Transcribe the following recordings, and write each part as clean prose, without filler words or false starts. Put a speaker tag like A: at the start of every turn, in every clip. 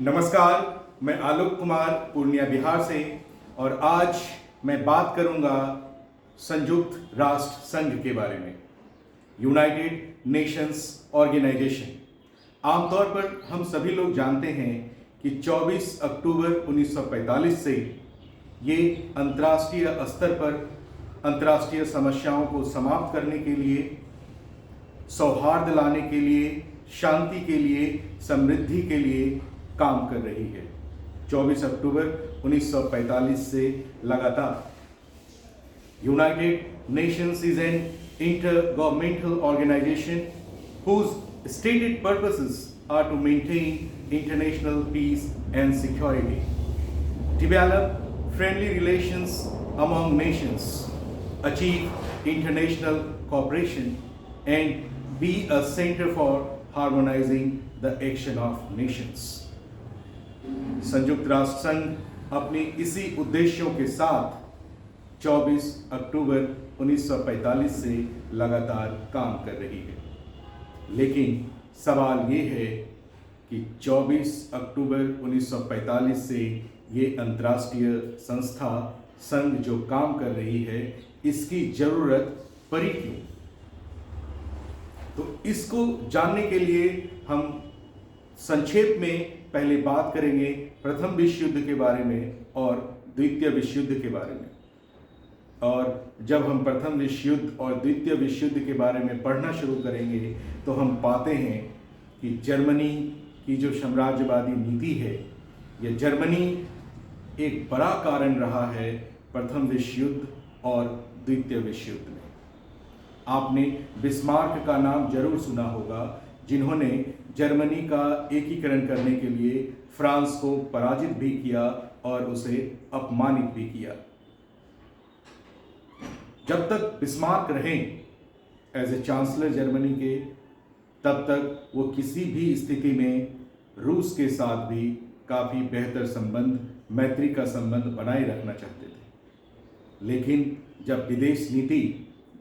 A: नमस्कार, मैं आलोक कुमार पूर्णिया बिहार से और आज मैं बात करूंगा संयुक्त राष्ट्र संघ के बारे में, यूनाइटेड नेशंस ऑर्गेनाइजेशन। आमतौर पर हम सभी लोग जानते हैं कि 24 अक्टूबर 1945 से ये अंतर्राष्ट्रीय स्तर पर अंतर्राष्ट्रीय समस्याओं को समाप्त करने के लिए, सौहार्द लाने के लिए, शांति के लिए, समृद्धि के लिए काम कर रही है। 24 अक्टूबर 1945 से लगातार United Nations is an intergovernmental organization whose stated purposes are to maintain international peace and security, develop friendly relations among nations, achieve international cooperation, and be a center for harmonizing the action of nations. संयुक्त राष्ट्र संघ अपने इसी उद्देश्यों के साथ 24 अक्टूबर 1945 से लगातार काम कर रही है। लेकिन सवाल ये है कि 24 अक्टूबर 1945 से ये अंतर्राष्ट्रीय संस्था संघ जो काम कर रही है, इसकी जरूरत पड़ी क्यों? तो इसको जानने के लिए हम संक्षेप में पहले बात करेंगे प्रथम विश्व युद्ध के बारे में और द्वितीय विश्व युद्ध के बारे में। और जब हम प्रथम विश्व युद्ध और द्वितीय विश्व युद्ध के बारे में पढ़ना शुरू करेंगे तो हम पाते हैं कि जर्मनी की जो साम्राज्यवादी नीति है, यह जर्मनी एक बड़ा कारण रहा है प्रथम विश्व युद्ध और द्वितीय विश्व युद्ध में। आपने बिस्मार्क का नाम जरूर सुना होगा, जिन्होंने जर्मनी का एकीकरण करने के लिए फ्रांस को पराजित भी किया और उसे अपमानित भी किया। जब तक बिस्मार्क रहे एज ए चांसलर जर्मनी के, तब तक वो किसी भी स्थिति में रूस के साथ भी काफ़ी बेहतर संबंध, मैत्री का संबंध बनाए रखना चाहते थे।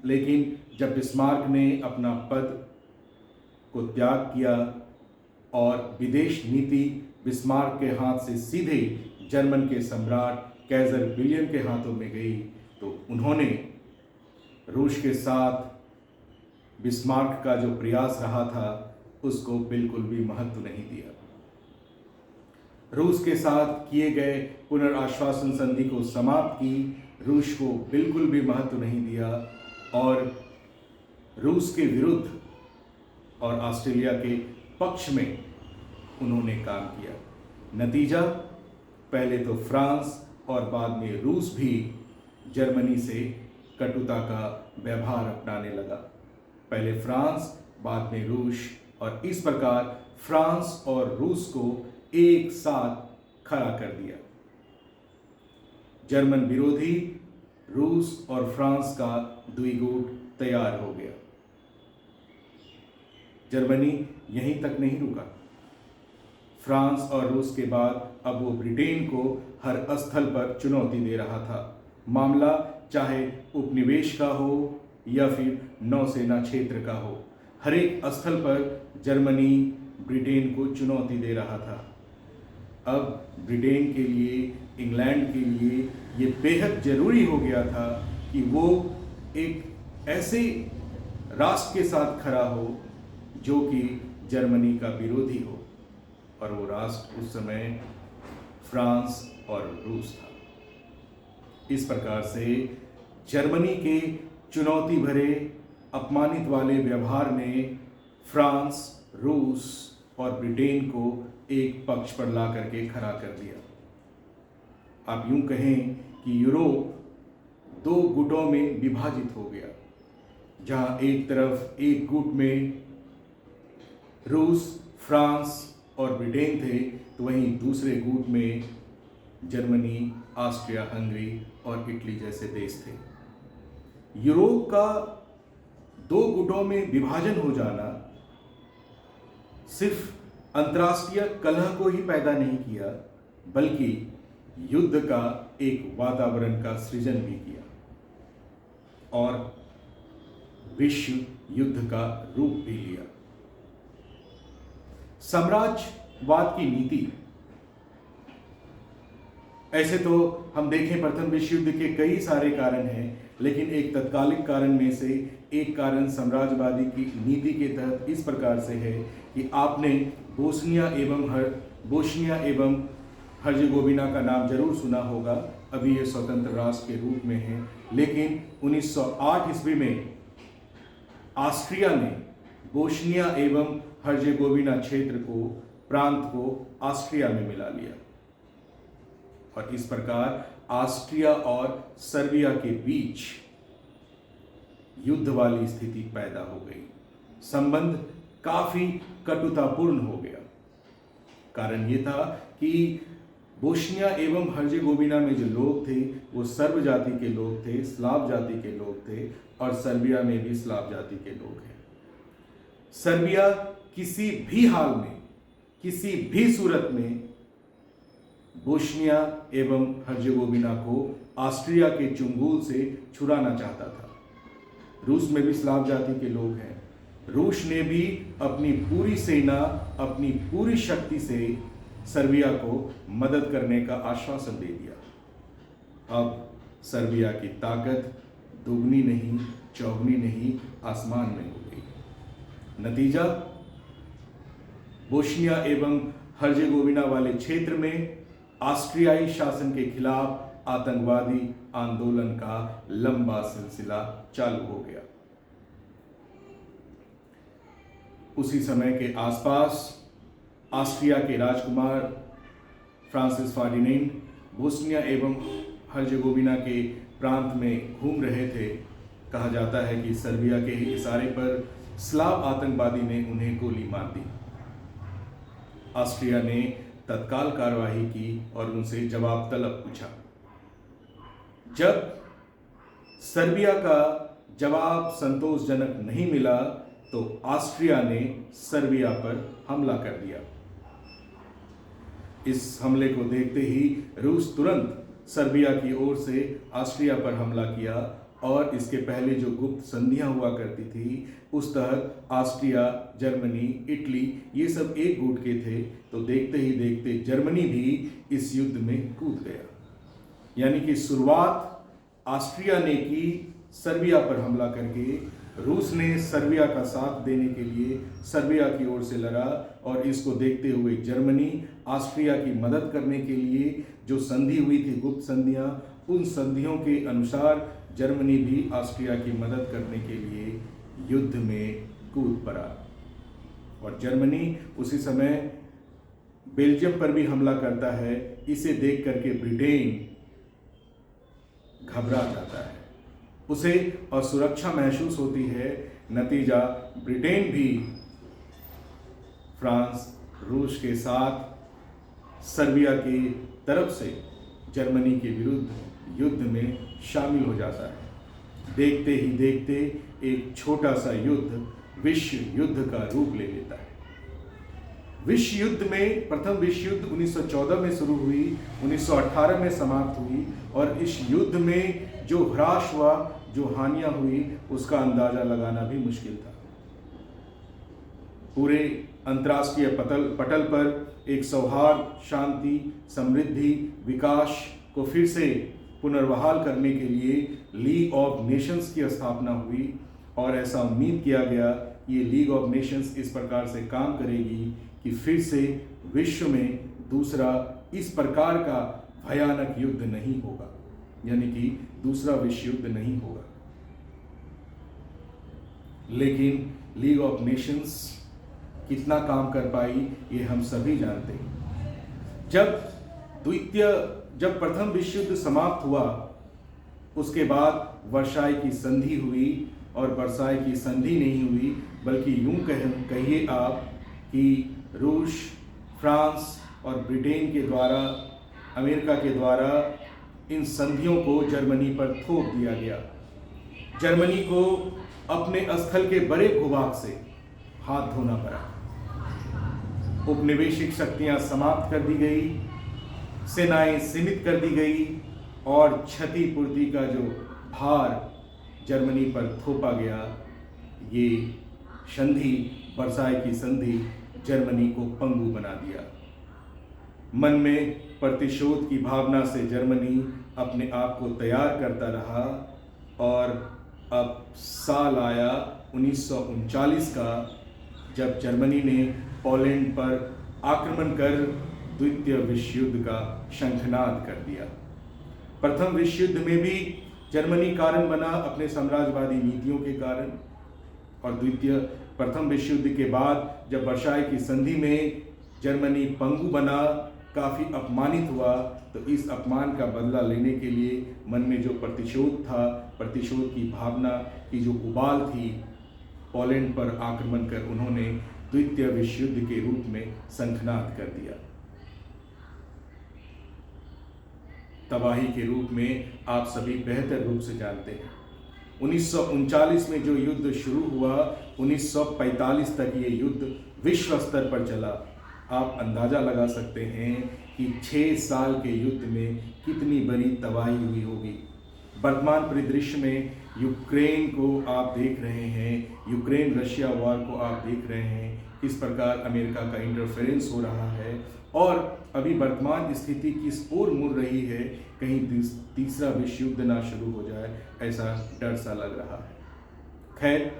A: लेकिन जब बिस्मार्क ने अपना पद को त्याग किया और विदेश नीति बिस्मार्क के हाथ से सीधे जर्मन के सम्राट कैजर विलियम के हाथों में गई, तो उन्होंने रूस के साथ बिस्मार्क का जो प्रयास रहा था उसको बिल्कुल भी महत्व नहीं दिया। रूस के साथ किए गए पुनर्आश्वासन संधि को समाप्त की, रूस को बिल्कुल भी महत्व नहीं दिया और रूस के विरुद्ध और ऑस्ट्रेलिया के पक्ष में उन्होंने काम किया। नतीजा, पहले तो फ्रांस और बाद में रूस भी जर्मनी से कटुता का व्यवहार अपनाने लगा। पहले फ्रांस, बाद में रूस, और इस प्रकार फ्रांस और रूस को एक साथ खड़ा कर दिया। जर्मन विरोधी रूस और फ्रांस का द्विगुट तैयार हो गया। जर्मनी यहीं तक नहीं रुका। फ्रांस और रूस के बाद अब वो ब्रिटेन को हर स्थल पर चुनौती दे रहा था। मामला चाहे उपनिवेश का हो या फिर नौसेना क्षेत्र का हो, हर एक स्थल पर जर्मनी ब्रिटेन को चुनौती दे रहा था। अब ब्रिटेन के लिए, इंग्लैंड के लिए ये बेहद जरूरी हो गया था कि वो एक ऐसे राष्ट्र के साथ खड़ा हो जो कि जर्मनी का विरोधी हो, और वो राष्ट्र उस समय फ्रांस और रूस था। इस प्रकार से जर्मनी के चुनौती भरे, अपमानित वाले व्यवहार ने फ्रांस, रूस और ब्रिटेन को एक पक्ष पर ला करके खड़ा कर दिया। आप यूं कहें कि यूरोप दो गुटों में विभाजित हो गया, जहां एक तरफ एक गुट में रूस, फ्रांस और ब्रिटेन थे, तो वहीं दूसरे गुट में जर्मनी, ऑस्ट्रिया, हंगरी और इटली जैसे देश थे। यूरोप का दो गुटों में विभाजन हो जाना सिर्फ अंतर्राष्ट्रीय कलह को ही पैदा नहीं किया, बल्कि युद्ध का एक वातावरण का सृजन भी किया और विश्व युद्ध का रूप भी लिया। साम्राज्यवाद की नीति ऐसे तो हम देखें प्रथम विश्व युद्ध के कई सारे कारण हैं, लेकिन एक तत्कालिक कारण में से एक कारण साम्राज्यवादी की नीति के तहत इस प्रकार से है कि आपने बोस्निया एवं हर्जेगोविना का नाम जरूर सुना होगा। अभी ये स्वतंत्र राष्ट्र के रूप में है, लेकिन 1908 ईस्वी में ऑस्ट्रिया ने बोस्निया एवं हर्जेगोविना प्रांत को ऑस्ट्रिया में मिला लिया और इस प्रकार ऑस्ट्रिया और सर्बिया के बीच युद्ध वाली स्थिति पैदा हो गई। संबंध काफी कटुतापूर्ण हो गया। कारण ये था कि बोस्निया एवं हर्जेगोविना में जो लोग थे वो सर्ब जाति के लोग थे, स्लाव जाति के लोग थे, और सर्बिया में भी स्लाव जाति के लोग हैं। सर्बिया किसी भी हाल में, किसी भी सूरत में बोस्निया एवं हर्जेगोविना को ऑस्ट्रिया के चुंगुल से छुड़ाना चाहता था। रूस में भी स्लाव जाति के लोग हैं। रूस ने भी अपनी पूरी सेना, अपनी पूरी शक्ति से सर्बिया को मदद करने का आश्वासन दे दिया। अब सर्बिया की ताकत दुगनी नहीं, चौगुनी नहीं, आसमान में हो गई। नतीजा, बोस्निया एवं हर्जेगोविना वाले क्षेत्र में ऑस्ट्रियाई शासन के खिलाफ आतंकवादी आंदोलन का लंबा सिलसिला चालू हो गया। उसी समय के आसपास ऑस्ट्रिया के राजकुमार फ्रांसिस फर्डिनेंड बोस्निया एवं हर्जेगोविना के प्रांत में घूम रहे थे। कहा जाता है कि सर्बिया के इशारे पर स्लाव आतंकवादी ने उन्हें गोली मार दी। ऑस्ट्रिया ने तत्काल कार्रवाई की और उनसे जवाब तलब पूछा। जब सर्बिया का जवाब संतोषजनक नहीं मिला तो ऑस्ट्रिया ने सर्बिया पर हमला कर दिया। इस हमले को देखते ही रूस तुरंत सर्बिया की ओर से ऑस्ट्रिया पर हमला किया और इसके पहले जो गुप्त संधियां हुआ करती थी उस तहत ऑस्ट्रिया, जर्मनी, इटली ये सब एक गुट के थे। तो देखते ही देखते जर्मनी भी इस युद्ध में कूद गया। यानी कि शुरुआत ऑस्ट्रिया ने की सर्बिया पर हमला करके। रूस ने सर्बिया का साथ देने के लिए सर्बिया की ओर से लड़ा और इसको देखते हुए जर्मनी ऑस्ट्रिया की मदद करने के लिए जो संधि हुई थी, गुप्त संधियां, उन संधियों के अनुसार जर्मनी भी ऑस्ट्रिया की मदद करने के लिए युद्ध में कूद पड़ा। और जर्मनी उसी समय बेल्जियम पर भी हमला करता है। इसे देख करके ब्रिटेन घबरा जाता है, उसे असुरक्षा महसूस होती है। नतीजा, ब्रिटेन भी फ्रांस, रूस के साथ सर्बिया की तरफ से जर्मनी के विरुद्ध युद्ध में शामिल हो जाता है। देखते ही देखते एक छोटा सा युद्ध विश्व युद्ध का रूप ले लेता है। विश्व युद्ध में प्रथम विश्व युद्ध 1914 में शुरू हुई, 1918 में समाप्त हुई और इस युद्ध में जो ह्रास हुआ, जो हानियां हुई, उसका अंदाजा लगाना भी मुश्किल था। पूरे अंतर्राष्ट्रीय पटल पर एक सौहार्द, शांति, समृद्धि, विकास को फिर से पुनर्बहाल करने के लिए लीग ऑफ नेशंस की स्थापना हुई और ऐसा उम्मीद किया गया कि ये लीग ऑफ नेशंस इस प्रकार से काम करेगी कि फिर से विश्व में दूसरा इस प्रकार का भयानक युद्ध नहीं होगा, यानी कि दूसरा विश्व युद्ध नहीं होगा। लेकिन लीग ऑफ नेशंस कितना काम कर पाई ये हम सभी जानते हैं। जब प्रथम विश्व युद्ध समाप्त हुआ उसके बाद वर्साई की संधि हुई और वर्साई की संधि नहीं हुई बल्कि यूं कहिए आप कि रूस, फ्रांस और ब्रिटेन के द्वारा, अमेरिका के द्वारा इन संधियों को जर्मनी पर थोप दिया गया। जर्मनी को अपने स्थल के बड़े भूभाग से हाथ धोना पड़ा। उपनिवेशिक शक्तियां समाप्त कर दी गई, सेनाएं सीमित कर दी गई और क्षतिपूर्ति का जो भार जर्मनी पर थोपा गया, ये संधि, वर्साई की संधि जर्मनी को पंगु बना दिया। मन में प्रतिशोध की भावना से जर्मनी अपने आप को तैयार करता रहा और अब साल आया 1939 का, जब जर्मनी ने पोलैंड पर आक्रमण कर द्वितीय विश्व युद्ध का शंखनाद कर दिया। प्रथम विश्व युद्ध में भी जर्मनी कारण बना अपने साम्राज्यवादी नीतियों के कारण, और प्रथम विश्व युद्ध के बाद जब वर्साई की संधि में जर्मनी पंगु बना, काफ़ी अपमानित हुआ, तो इस अपमान का बदला लेने के लिए मन में जो प्रतिशोध था, प्रतिशोध की भावना की जो उबाल थी, पोलैंड पर आक्रमण कर उन्होंने द्वितीय विश्व युद्ध के रूप में शंखनाद कर दिया। तबाही के रूप में आप सभी बेहतर रूप से जानते हैं। 1939 में जो युद्ध शुरू हुआ, 1945 तक ये युद्ध विश्व स्तर पर चला। आप अंदाज़ा लगा सकते हैं कि 6 साल के युद्ध में कितनी बड़ी तबाही हुई होगी। वर्तमान परिदृश्य में यूक्रेन को आप देख रहे हैं, यूक्रेन रशिया वॉर को आप देख रहे हैं, किस प्रकार अमेरिका का इंटरफेरेंस हो रहा है, और अभी वर्तमान स्थिति किस ओर मुड़ रही है, कहीं तीसरा विश्व युद्ध ना शुरू हो जाए, ऐसा डर सा लग रहा है। खैर,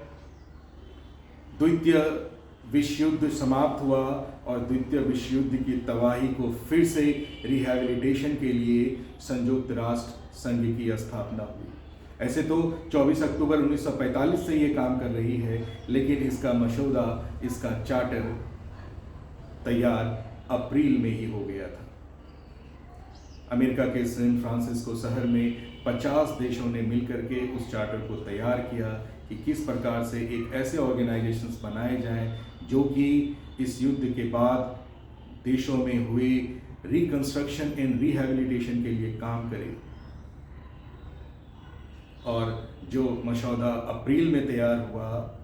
A: द्वितीय विश्व युद्ध समाप्त हुआ और द्वितीय विश्व युद्ध की तबाही को फिर से रिहैबिलिटेशन के लिए संयुक्त राष्ट्र संघ की स्थापना हुई। ऐसे तो 24 अक्टूबर 1945 से ये काम कर रही है, लेकिन इसका मसौदा, इसका चार्टर तैयार अप्रैल में ही हो गया था। अमेरिका के सैन फ्रांसिस्को शहर में 50 देशों ने मिलकर के उस चार्टर को तैयार किया कि किस प्रकार से एक ऐसे ऑर्गेनाइजेशंस बनाए जाएं जो कि इस युद्ध के बाद देशों में हुए रिकंस्ट्रक्शन एंड रिहैबिलिटेशन के लिए काम करें। और जो मसौदा अप्रैल में तैयार हुआ,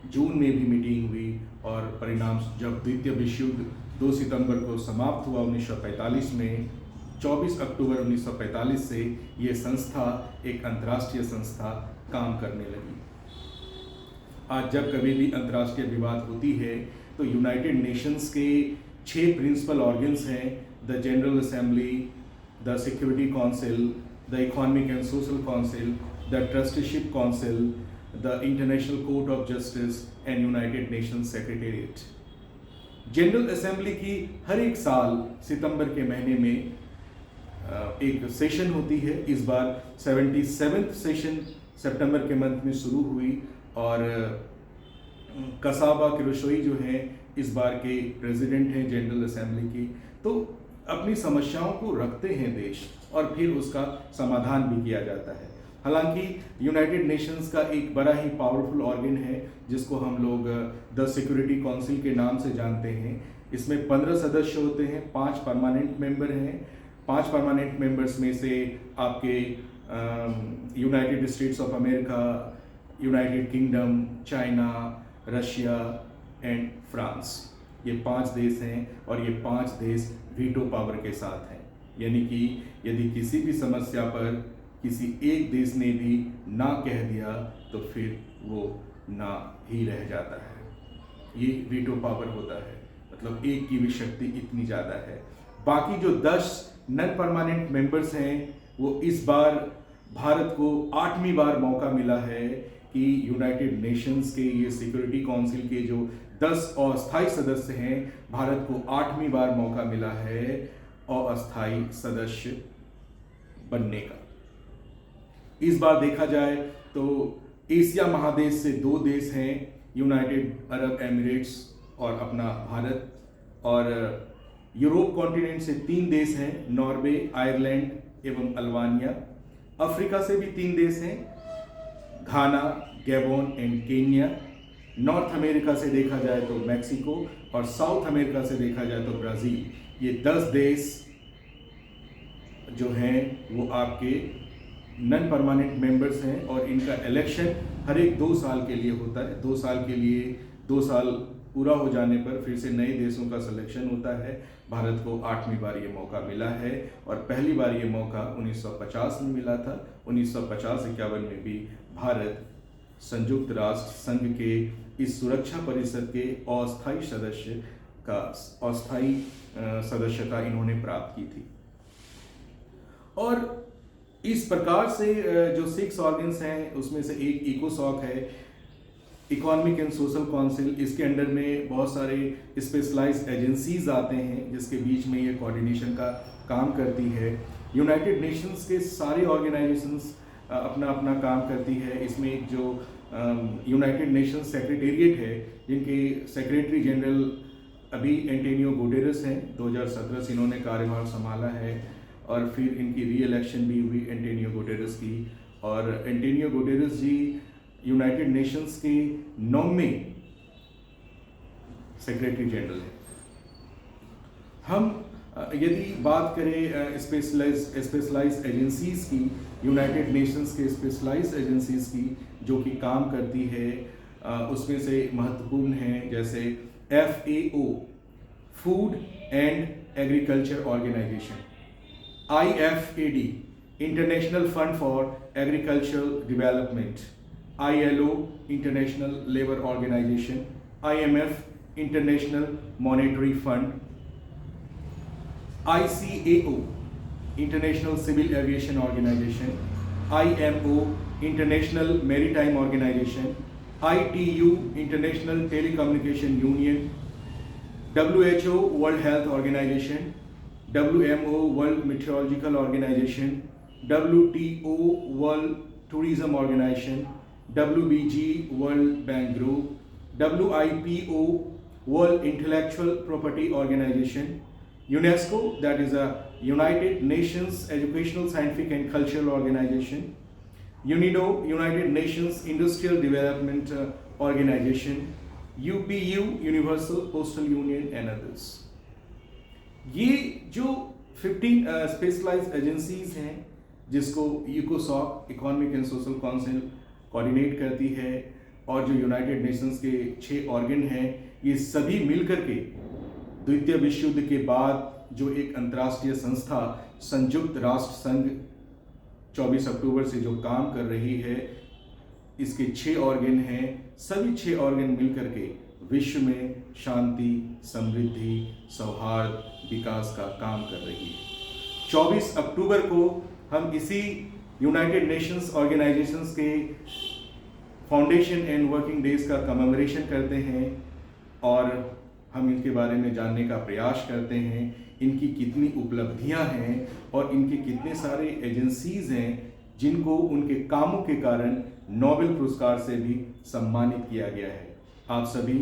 A: जून में भी मीटिंग हुई, और परिणाम जब द्वितीय विश्व युद्ध 2 सितंबर को समाप्त हुआ 1945 में, 24 अक्टूबर 1945 से ये संस्था, एक अंतर्राष्ट्रीय संस्था काम करने लगी। आज जब कभी भी अंतर्राष्ट्रीय विवाद होती है तो यूनाइटेड नेशंस के 6 प्रिंसिपल ऑर्गन्स हैं: the general assembly, the security council, the economic and social council, the trusteeship council, the international court of justice and United Nations secretariat. General assembly की हर एक साल सितंबर के महीने में एक सेशन होती है। इस बार 77th सेशन सितंबर के मंथ में शुरू हुई, और कसाबा किरोशोई जो हैं इस बार के प्रेसिडेंट हैं जनरल असेंबली की। तो अपनी समस्याओं को रखते हैं देश, और फिर उसका समाधान भी किया जाता है। हालांकि यूनाइटेड नेशंस का एक बड़ा ही पावरफुल ऑर्गन है जिसको हम लोग द सिक्योरिटी काउंसिल के नाम से जानते हैं। इसमें 15 सदस्य होते हैं, 5 परमानेंट मेंबर हैं। 5 परमानेंट मेंबर्स में से आपके United states of America, United kingdom, China, Russia and France, ये 5 देश हैं, और ये 5 देश वीटो पावर के साथ हैं। यानी कि यदि किसी भी समस्या पर किसी एक देश ने भी ना कह दिया तो फिर वो ना ही रह जाता है। ये वीटो पावर होता है, मतलब एक की भी शक्ति इतनी ज़्यादा है। बाकी जो 10 नॉन परमानेंट मेंबर्स हैं, वो इस बार भारत को 8वीं बार मौका मिला है कि यूनाइटेड नेशंस के ये सिक्योरिटी काउंसिल के जो 10 अस्थायी सदस्य हैं, भारत को 8वीं बार मौका मिला है अस्थायी सदस्य बनने का। इस बार देखा जाए तो एशिया महादेश से 2 देश हैं, यूनाइटेड अरब एमिरेट्स और अपना भारत, और यूरोप कॉन्टिनेंट से 3 देश हैं, नॉर्वे, आयरलैंड एवं अल्बानिया। अफ्रीका से भी 3 देश हैं, Ghana, Gabon and Kenya. North America से देखा जाए तो मैक्सिको, और साउथ अमेरिका से देखा जाए तो ब्राज़ील। ये 10 देश जो हैं वो आपके नॉन परमानेंट मेंबर्स हैं, और इनका इलेक्शन हर एक 2 साल के लिए होता है। 2 साल के लिए 2 साल पूरा हो जाने पर फिर से नए देशों का सिलेक्शन होता है। भारत को 8वीं बार ये मौका मिला है, और पहली बार ये मौका 1950 में मिला था। 1950-51 में भी भारत संयुक्त राष्ट्र संघ के इस सुरक्षा परिषद के अस्थायी सदस्य का अस्थायी सदस्यता इन्होंने प्राप्त की थी। और इस प्रकार से जो 6 ऑर्गन्स हैं उसमें से एक इकोसॉक है, इकोनॉमिक एंड सोशल काउंसिल। इसके अंडर में बहुत सारे स्पेशलाइज्ड एजेंसीज आते हैं जिसके बीच में ये कोऑर्डिनेशन का काम करती है। यूनाइटेड नेशंस के सारे ऑर्गेनाइजेशंस अपना अपना काम करती है। इसमें एक जो यूनाइटेड नेशंस सेक्रेटेरिएट है, जिनके सेक्रेटरी जनरल अभी एंटोनियो गुटेरेस हैं, 2017 से इन्होंने कार्यभार संभाला है और फिर इनकी री इलेक्शन भी हुई एंटोनियो गुटेरेस की। और एंटोनियो गुटेरेस जी यूनाइटेड नेशंस के 9वें सेक्रेटरी जनरल हैं। हम यदि बात करें स्पेशलाइज्ड एजेंसीज की, यूनाइटेड नेशंस के स्पेशलाइज्ड एजेंसीज की जो कि काम करती है, उसमें से महत्वपूर्ण हैं जैसे FAO, food and agriculture organization, IFAD, international fund for agricultural development, ILO, international labour organization, IMF, international monetary fund, ICAO, international civil aviation organization, IMO, international maritime organization, ITU, international telecommunication union, WHO, world health organization, WMO, world meteorological organization, WTO, world tourism organization, WBG, world bank group, WIPO, world intellectual property organization, UNESCO, that is a United Nations Educational, Scientific and Cultural Organization, UNIDO, United Nations Industrial Development Organization, UPU, Universal Postal Union and others. ये जो 15 specialised agencies हैं जिसको इकोसॉक, economic and social council coordinate करती है, और जो United Nations के 6 ऑर्गन हैं, ये सभी मिलकर के द्वितीय विश्व युद्ध के बाद जो एक अंतर्राष्ट्रीय संस्था संयुक्त राष्ट्र संघ 24 अक्टूबर से जो काम कर रही है, इसके 6 ऑर्गन हैं। सभी 6 ऑर्गन मिलकर के विश्व में शांति, समृद्धि, सौहार्द, विकास का काम कर रही है। 24 अक्टूबर को हम इसी यूनाइटेड नेशंस ऑर्गेनाइजेशंस के फाउंडेशन एंड वर्किंग डेज का कमेमोरेशन करते हैं और हम इनके बारे में जानने का प्रयास करते हैं, इनकी कितनी उपलब्धियां हैं और इनके कितने सारे एजेंसीज हैं जिनको उनके कामों के कारण नोबेल पुरस्कार से भी सम्मानित किया गया है। आप सभी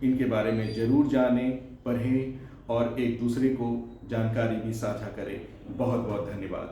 A: इनके बारे में जरूर जानें, पढ़ें और एक दूसरे को जानकारी भी साझा करें। बहुत बहुत धन्यवाद।